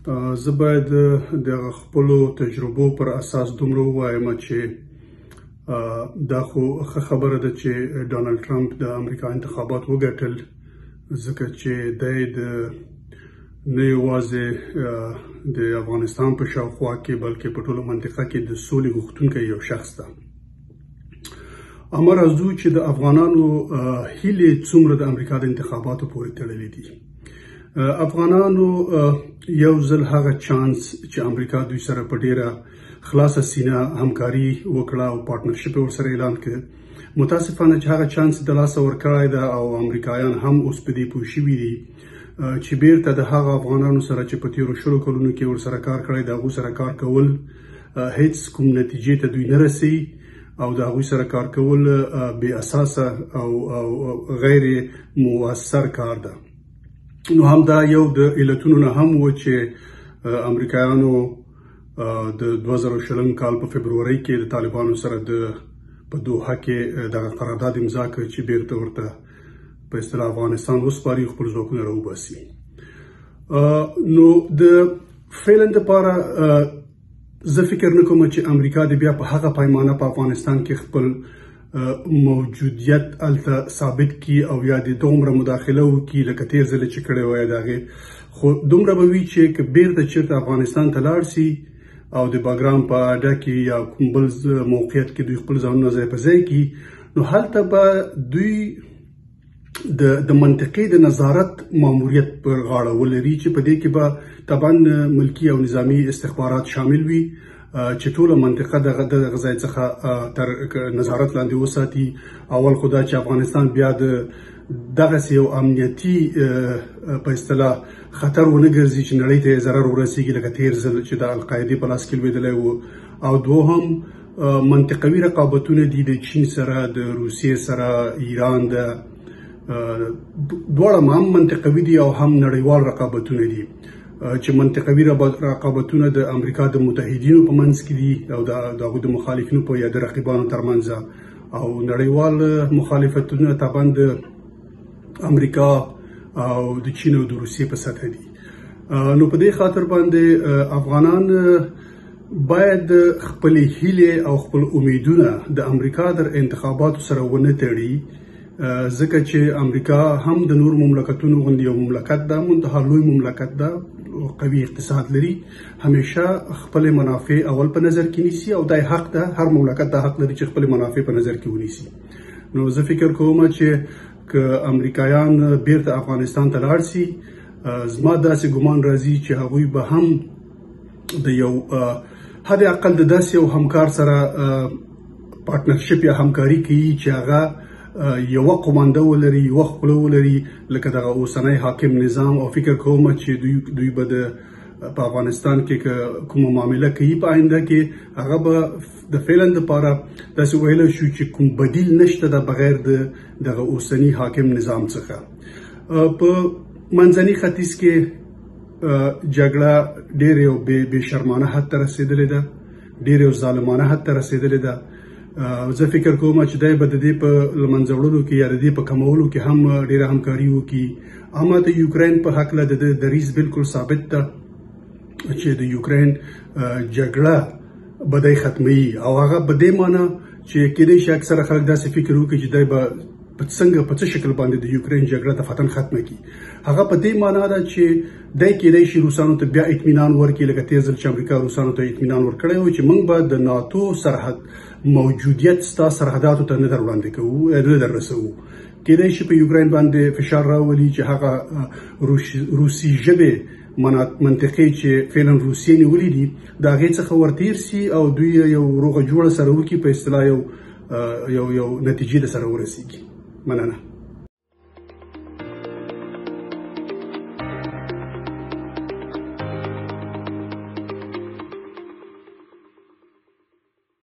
زه باید د خپلو تجربو پر اساس دومره ووایم چې دا خو ښه خبره ده چې ډانلډ ټرمپ د امریکا انتخابات وګټل، ځکه چې دی د نه یوازې د افغانستان په شاوخوا کې بلکې په ټوله منطقه کې د سولې غوښتونکی یو شخص ده. امر ازو چې د افغانانو هیلې څومره د امریکا د انتخاباتو پورې تړلې دي. افغانانو یو ځل هغه چانس چې امریکا دوی سره په ډیره خلاصه سینه همکاري وکړه او پارټنرشپ ورسره اعلان کړ. متاسفانه چې هغه چانس د لاسه ورکړی ده او امریکایان هم اوس په دې پوه شوي دي چې بیرته د هغه افغانانو سره چې په تیرو شلو کلونو کې ورسره کار کړی د هغوی سره کار کول هیڅ کوم نتیجې ته دوی نه رسي او د هغوی سره کار کول بې اساسه او غیر مؤثر کار ده. نو هم دا یو د علتونو نه هم و چې امریکایانو د 2020 کال په فبرورۍ کې د طالبانو سره په دوحه کې دغه قرارداد امضا کړ چې بیرته ورته په اصطلاح افغانستان وسپاري، خپل ځواکونه راوباسي. نو د فعلا دپاره زه فکر نه کوم چې امریکا د بیا په هغه پیمانه په افغانستان کې خپل موجودیت هلته ثابت کړي او یا د دومره مداخله وکړي لکه تېر ځل چې کړی وای د هغې، خو دومره به وي چې که بیرته چېرته افغانستان ته لاړ سي او د باګرام په اډه کې یا کوم بل موقعیت کې دوی خپل ځانونه ځای په ځای کړي، نو هلته به دوی د منطقې د نظارت ماموریت پر غاړه ولري چې په دې کې به طبعا ملکي او نظامي استخبارات شامل وي چې ټوله منطقه د دغه ځای څخه تر نظارت لاندې وساتي. اول خو دا چې افغانستان بیا دغسې یو امنیتي په اصطلاح خطر ونه ګرځي چې نړۍ ته یې ضرر ورسیږي لکه تېر ځل چې د القاعدې په لاس کې لوېدلی و. او دوهم منطقوي رقابتونه دي د چین سره، د روسیې سره، ایران ده، دواړه هم منطقوي دي او هم نړیوال رقابتونه دي چې منطقوي رقابتونه د امریکا د متحدینو په منځ کې دي او د هغوی د مخالفینو په یا د رقیبانو ترمنځ، او نړیوال مخالفتونه طبعا د امریکا او د چین او د روسیې په سطح دي. نو په دې خاطر باندې افغانان باید خپلې هیلې او خپل امیدونه د امریکا در انتخاباتو سره ونه تړي، ځکه چې امریکا هم د نور مملکتونو غوندې یو مملکت ده، منتها لوی مملکت ده، قوي اقتصاد لري، همیشه خپل منافع اول په نظر کې نیسي او دا حق ده، هر مملکت دا حق لري چې خپل منافع په نظر کې ونیسي. نو زه فکر کوم چې که امریکایان بیرته افغانستان ته لاړ سي، زما داسې ګمان راځي چې هغوی به هم د یو حد اقل د داسې یو همکار سره پارټنرشپ یا همکاري کوي چې هغه یوه قومانده ولري، یوه خوله ولري لکه دغه اوسنی حاکم نظام. او فکر کوم چې دوی به په افغانستان کې کومه معامله کوي په آینده کې، هغه به د فعلا دپاره داسې ویلی شو چې کوم بدیل نشته ده بغیر د دغه اوسني حاکم نظام څخه. په منځني ختیځ کې جګړه ډېر یو بې شرمانه حد ته رسېدلې ده، ډېر یو ظالمانه حد ته رسېدلې ده. زه فکر کوم چې دی به د دې په له منځه وړلو کې یا د دې په کمولو کې هم ډېره همکاري وکړي. اما د یوکرین په هکله د ده دریځ بالکل ثابت ده چې د یوکرین جګړه به دی ختموي، او هغه په دې معنی چې کیدای شي اکثره خلک داسې فکر وکړي چې دی به څنګه په څه شکل باندې د یوکرین جګړه دفعتاً ختمه کړي. هغه په دې معنا ده چې دی کیدای شي روسانو ته بیا اطمینان ورکړي لکه تېر ځل چې امریکا روسانو ته اطمینان ورکړی و چې موږ به د ناتو سرحد موجودیت ستا سرحداتو ته نه در وړاندې کوو، نه در رسوو. کیدای شي په یوکرین باندې فشار راولي چې هغه روسي ژبې منطقې چې فعلا روسیې نیولي دي د هغې څخه ورتېر سي او دوی یو روغه جوړه سره وکړي، په اصطلاح یو نتیجې د سره ورسیږي. مننه.